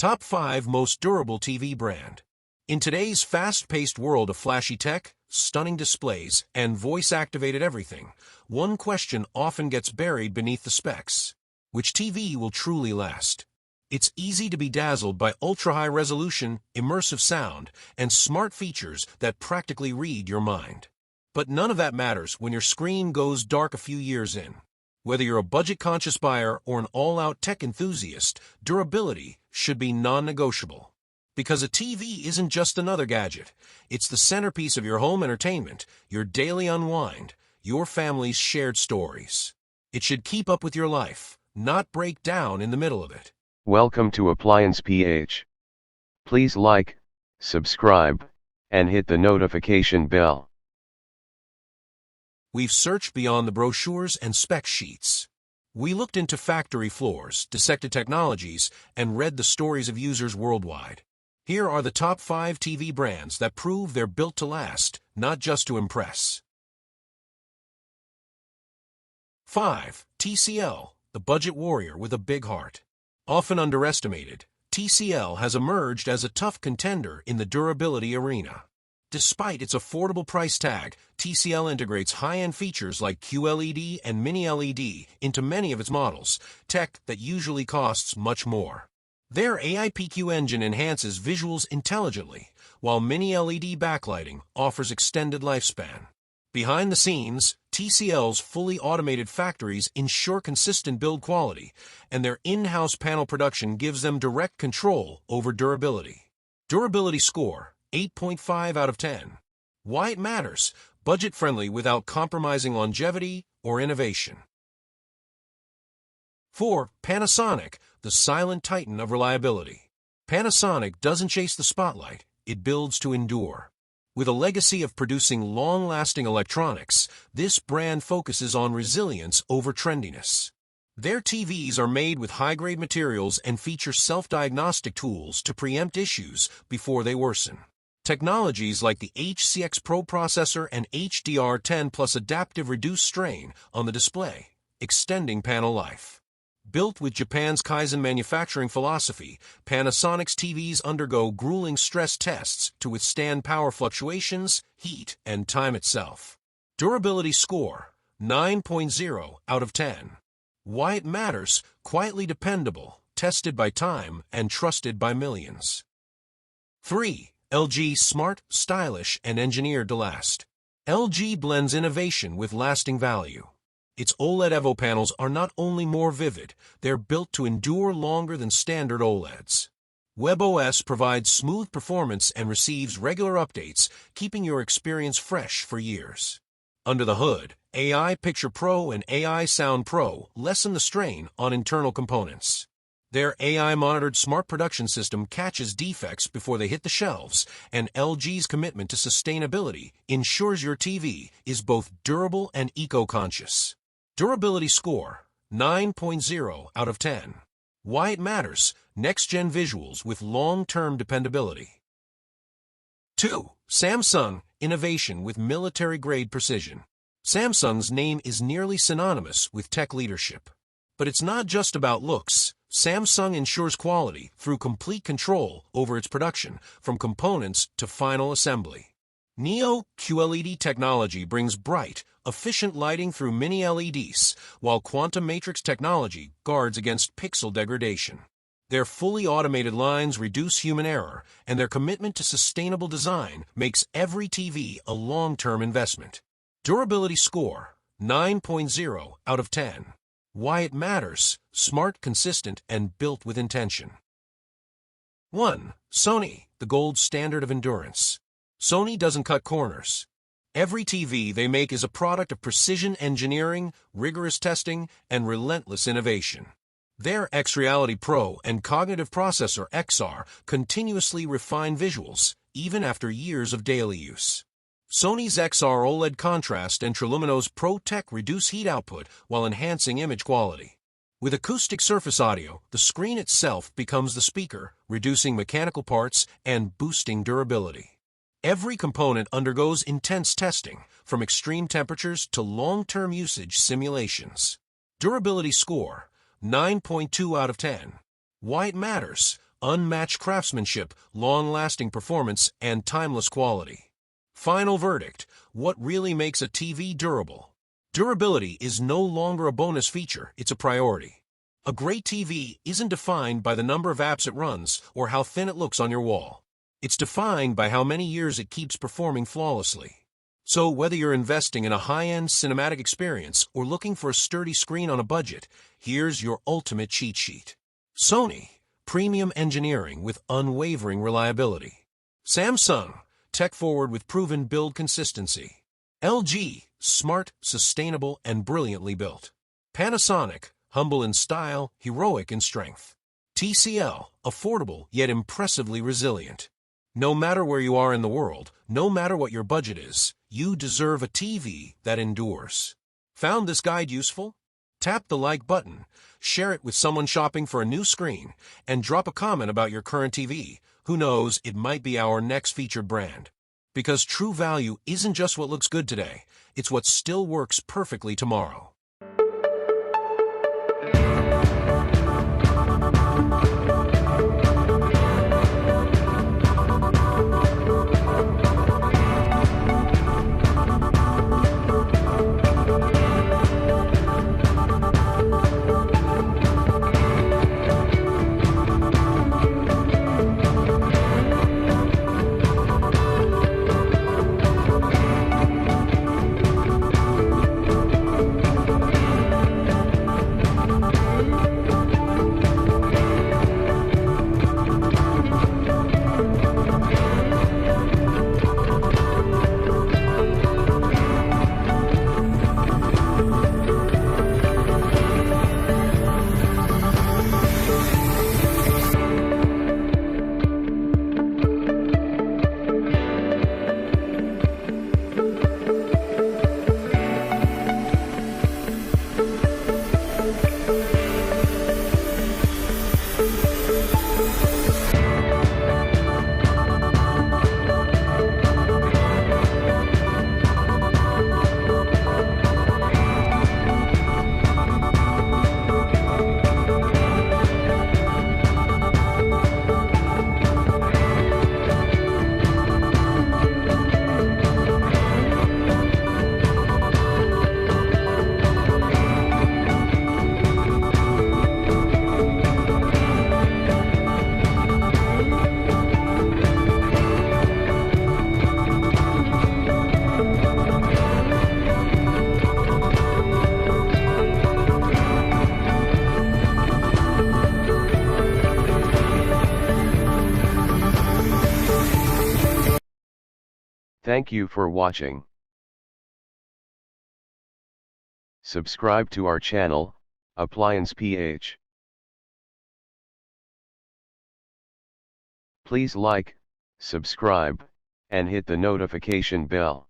Top 5 Most Durable TV Brand. In today's fast-paced world of flashy tech, stunning displays, and voice-activated everything, one question often gets buried beneath the specs. Which TV will truly last? It's easy to be dazzled by ultra-high resolution, immersive sound, and smart features that practically read your mind. But none of that matters when your screen goes dark a few years in. Whether you're a budget-conscious buyer or an all-out tech enthusiast, durability should be non-negotiable. Because a TV isn't just another gadget. It's the centerpiece of your home entertainment, your daily unwind, your family's shared stories. It should keep up with your life, not break down in the middle of it. Welcome to Appliance PH. Please like, subscribe, and hit the notification bell. We've searched beyond the brochures and spec sheets. We looked into factory floors, dissected technologies, and read the stories of users worldwide. Here are the top 5 TV brands that prove they're built to last, not just to impress. 5. TCL, the budget warrior with a big heart. Often underestimated, TCL has emerged as a tough contender in the durability arena. Despite its affordable price tag, TCL integrates high-end features like QLED and Mini LED into many of its models, tech that usually costs much more. Their AIPQ engine enhances visuals intelligently, while Mini LED backlighting offers extended lifespan. Behind the scenes, TCL's fully automated factories ensure consistent build quality, and their in-house panel production gives them direct control over durability. Durability score: 8.5 out of 10. Why it matters: budget-friendly without compromising longevity or innovation. 4. Panasonic, the silent titan of reliability. Panasonic doesn't chase the spotlight, it builds to endure. With a legacy of producing long-lasting electronics, this brand focuses on resilience over trendiness. Their TVs are made with high-grade materials and feature self-diagnostic tools to preempt issues before they worsen. Technologies like the HCX Pro processor and HDR10 Plus adaptive reduce strain on the display, extending panel life. Built with Japan's Kaizen manufacturing philosophy, Panasonic's TVs undergo grueling stress tests to withstand power fluctuations, heat, and time itself. Durability score: 9.0 out of 10. Why it matters: quietly dependable, tested by time, and trusted by millions. 3. LG Smart, stylish, and engineered to last. LG blends innovation with lasting value. Its OLED Evo panels are not only more vivid, they're built to endure longer than standard OLEDs. WebOS provides smooth performance and receives regular updates, keeping your experience fresh for years. Under the hood, AI Picture Pro and AI Sound Pro lessen the strain on internal components. Their AI-monitored smart production system catches defects before they hit the shelves, and LG's commitment to sustainability ensures your TV is both durable and eco-conscious. Durability score: 9.0 out of 10. Why it matters: next-gen visuals with long-term dependability. 2. Samsung, innovation with military-grade precision. Samsung's name is nearly synonymous with tech leadership. But it's not just about looks. Samsung ensures quality through complete control over its production, from components to final assembly. Neo QLED technology brings bright, efficient lighting through Mini LEDs, while Quantum Matrix technology guards against pixel degradation. Their fully automated lines reduce human error, and their commitment to sustainable design makes every TV a long-term investment. Durability score: 9.0 out of 10. Why it matters: smart, consistent, and built with intention. 1. Sony, the gold standard of endurance. Sony doesn't cut corners. Every TV they make is a product of precision engineering, rigorous testing, and relentless innovation. Their X-Reality Pro and Cognitive Processor XR continuously refine visuals, even after years of daily use. Sony's XR OLED contrast and Triluminos Pro Tech reduce heat output while enhancing image quality. With acoustic surface audio, the screen itself becomes the speaker, reducing mechanical parts and boosting durability. Every component undergoes intense testing, from extreme temperatures to long-term usage simulations. Durability score: 9.2 out of 10. Why it matters: unmatched craftsmanship, long-lasting performance, and timeless quality. Final verdict: what really makes a TV durable? Durability is no longer a bonus feature, it's a priority. A great TV isn't defined by the number of apps it runs or how thin it looks on your wall. It's defined by how many years it keeps performing flawlessly. So whether you're investing in a high-end cinematic experience or looking for a sturdy screen on a budget, here's your ultimate cheat sheet. Sony, premium engineering with unwavering reliability. Samsung, tech-forward with proven build consistency. LG, smart, sustainable, and brilliantly built. Panasonic, humble in style, heroic in strength. TCL, affordable yet impressively resilient. No matter where you are in the world, no matter what your budget is, you deserve a TV that endures. Found this guide useful? Tap the like button, share it with someone shopping for a new screen, and drop a comment about your current TV. Who knows, it might be our next featured brand. Because true value isn't just what looks good today, it's what still works perfectly tomorrow. Thank you for watching. Subscribe to our channel, Appliance PH. Please like, subscribe, and hit the notification bell.